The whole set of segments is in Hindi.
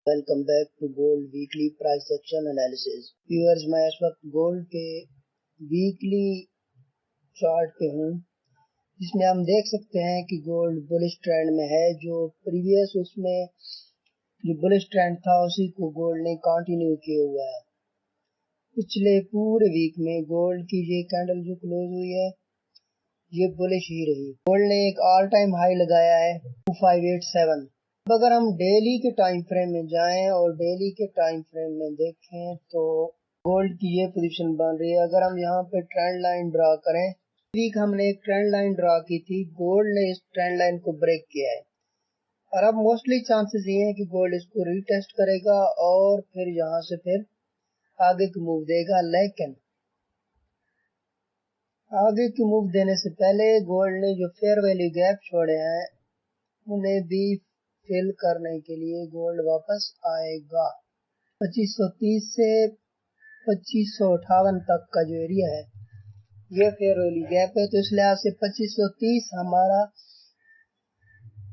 Welcome back to gold weekly price action analysis. Viewers, मैं इस वक्त गोल्ड के वीकली चार्ट पे हूँ, जिसमें हम देख सकते हैं कि गोल्ड बुलिश ट्रेंड में है। जो प्रीवियस उसमें जो बुलिश ट्रेंड था उसी को गोल्ड ने कंटिन्यू किया हुआ है। पिछले पूरे वीक में गोल्ड की ये कैंडल जो क्लोज हुई है ये बुलिश ही रही। गोल्ड ने एक ऑल टाइम हाई लगाया है 2587। अब अगर हम डेली के टाइम फ्रेम में जाएं और डेली के टाइम फ्रेम में देखें तो गोल्ड की ये पोजीशन बन रही है। अगर हम यहाँ पे ट्रेंड लाइन ड्रा करें, वीक हमने एक ट्रेंड लाइन ड्रा की थी, गोल्ड ने इस ट्रेंड लाइन को ब्रेक किया है और अब मोस्टली चांसेस ये हैं कि गोल्ड इसको रीटेस्ट करेगा और फिर यहाँ से फिर आगे की मूव देगा। लेकिन आगे की मूव देने से पहले गोल्ड ने जो फेयर वैल्यू गैप छोड़े हैं उन्हें भी फिल करने के लिए गोल्ड वापस आएगा। 2530 से 2558 तक का जो एरिया है ये फेयर वैल्यू गैप है, तो इस लिहाज से 2530 हमारा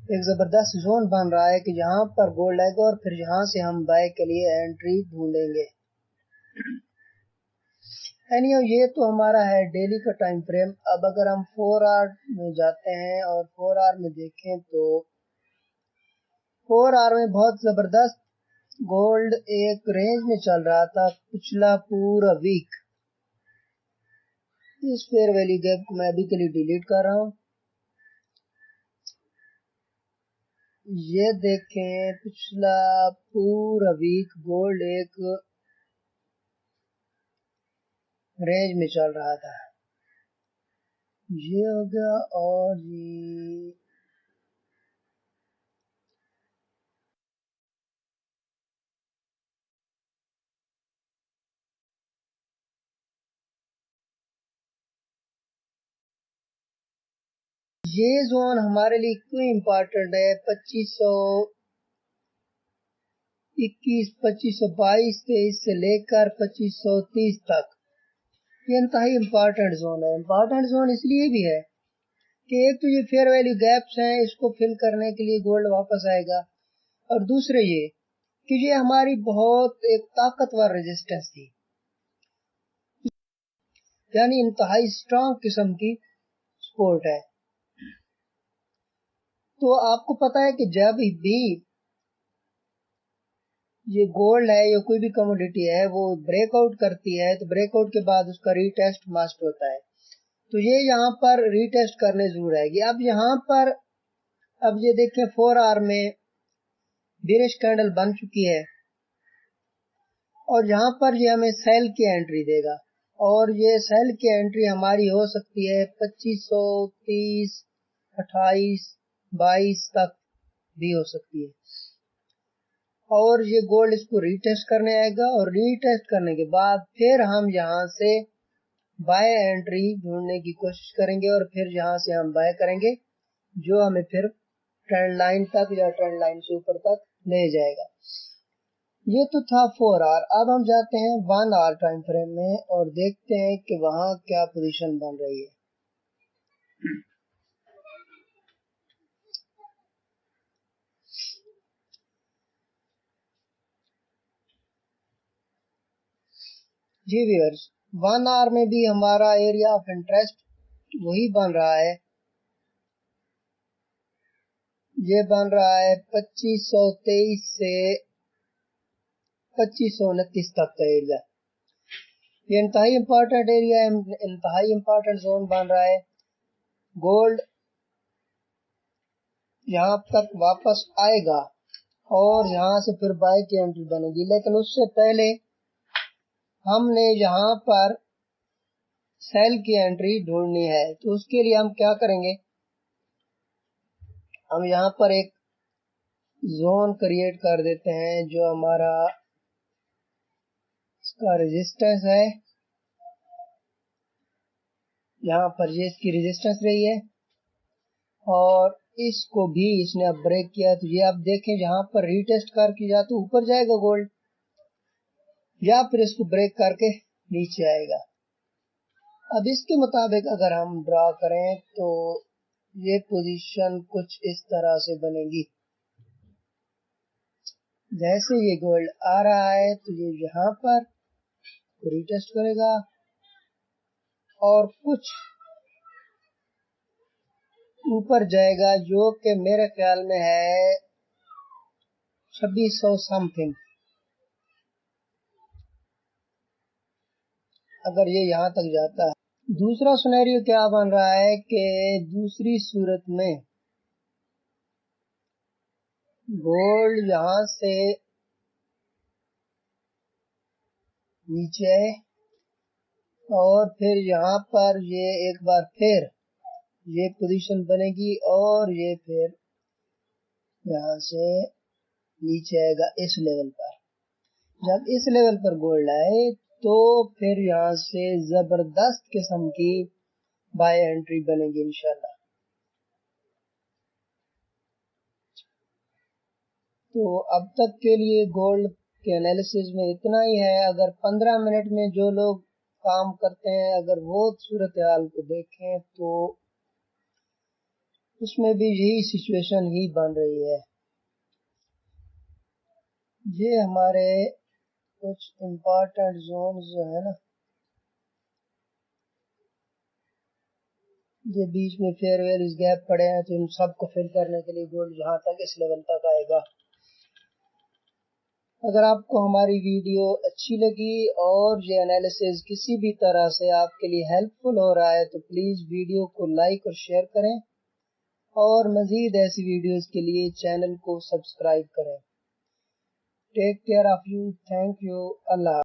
एक ज़बरदस्त जोन बन रहा है कि जहां पर गोल्ड आएगा और फिर यहाँ से हम बाय के लिए एंट्री ढूंढेंगे। एनीहाउ, ये तो हमारा है डेली का टाइम फ्रेम। अब अगर हम 4 आवर में जाते हैं और 4 आवर में देखें तो 4 आवर में बहुत ज़बरदस्त गोल्ड एक रेंज में चल रहा था पिछला पूरा वीक। इस फेयर वैल्यू गैप को मैं अभी के लिए डिलीट कर रहा हूँ। ये देखें, पिछला पूरा वीक गोल्ड एक रेंज में चल रहा था। ये हो गया और ये जोन हमारे लिए क्यों इम्पोर्टेंट है। 2521, 2522, 23 से लेकर 2530 तक ये इंतहाई इम्पोर्टेंट जोन है। इम्पोर्टेंट जोन इसलिए भी है कि एक तो ये फेयर वैल्यू गैप्स हैं, इसको फिल करने के लिए गोल्ड वापस आएगा, और दूसरे ये कि ये हमारी बहुत एक ताकतवर रेजिस्टेंस थी, यानी इंतहाई स्ट्रॉन्ग किस्म की सपोर्ट है। तो आपको पता है कि जब भी ये गोल्ड है या कोई भी कमोडिटी है वो ब्रेकआउट करती है तो ब्रेकआउट के बाद उसका रीटेस्ट मस्ट होता है। तो ये यहाँ पर रीटेस्ट करने जरूर आएगी। अब यहाँ पर अब ये देखें 4 आवर में बेरिश कैंडल बन चुकी है और यहाँ पर ये हमें सेल की एंट्री देगा और ये सेल की एंट्री हमारी हो सकती है 2530, 28, 22 तक भी हो सकती है। और ये गोल्ड इसको रीटेस्ट करने आएगा और रीटेस्ट करने के बाद फिर हम यहाँ से बाय एंट्री ढूंढने की कोशिश करेंगे और फिर यहाँ से हम बाय करेंगे, जो हमें फिर ट्रेंड लाइन तक या ट्रेंड लाइन से ऊपर तक ले जाएगा। ये तो था 4 आवर। अब हम जाते हैं 1 आवर टाइम फ्रेम में और देखते हैं कि वहां क्या पोजीशन बन रही है। जी व्यूअर्स, 1 आवर में भी हमारा एरिया ऑफ इंटरेस्ट वही बन रहा है। ये बन रहा है 2523 से 2529 तक का एरिया। ये इंतहाई इंपॉर्टेंट एरिया है, इंतहाई इंपॉर्टेंट जोन बन रहा है। गोल्ड यहाँ तक वापस आएगा और यहाँ से फिर बाय की एंट्री बनेगी, लेकिन उससे पहले हमने यहाँ पर सेल की एंट्री ढूंढनी है। तो उसके लिए हम क्या करेंगे, हम यहाँ पर एक जोन क्रिएट कर देते हैं जो हमारा इसका रेजिस्टेंस है। यहाँ पर ये इसकी रेजिस्टेंस रही है और इसको भी इसने अब ब्रेक किया। तो ये आप देखें, यहाँ पर रीटेस्ट करके या तो ऊपर जाएगा गोल्ड या फिर इसको ब्रेक करके नीचे आएगा। अब इसके मुताबिक अगर हम ड्रा करें तो ये पोजीशन कुछ इस तरह से बनेगी। जैसे ये गोल्ड आ रहा है तो ये यहाँ पर रीटेस्ट करेगा और कुछ ऊपर जाएगा, जो कि मेरे ख्याल में है 2600 समथिंग। अगर ये यहाँ तक जाता है। दूसरा सिनेरियो क्या बन रहा है कि दूसरी सूरत में गोल्ड यहाँ से नीचे है और फिर यहाँ पर ये एक बार फिर ये पोजीशन बनेगी और ये फिर यहाँ से नीचे आएगा इस लेवल पर। जब इस लेवल पर गोल्ड आए तो फिर यहाँ से जबरदस्त किस्म की बाय एंट्री बनेगी इंशाल्लाह। तो अब तक के लिए गोल्ड के एनालिसिस में इतना ही है। अगर 15 मिनट में जो लोग काम करते हैं, अगर वो सूरत हाल को देखें तो उसमें भी यही सिचुएशन ही बन रही है। ये हमारे कुछ इम्पोर्टेंट जोन जो है ना, ये बीच में फेयरवेल इस गैप पड़े हैं, तो इन सबको फिल करने के लिए गोल्ड यहाँ तक इस लेवल तक आएगा। अगर आपको हमारी वीडियो अच्छी लगी और ये एनालिसिस किसी भी तरह से आपके लिए हेल्पफुल हो रहा है तो प्लीज़ वीडियो को लाइक और शेयर करें और मज़ीद ऐसी वीडियोस के लिए चैनल को सब्सक्राइब करें। Take care of you, thank you, Allah.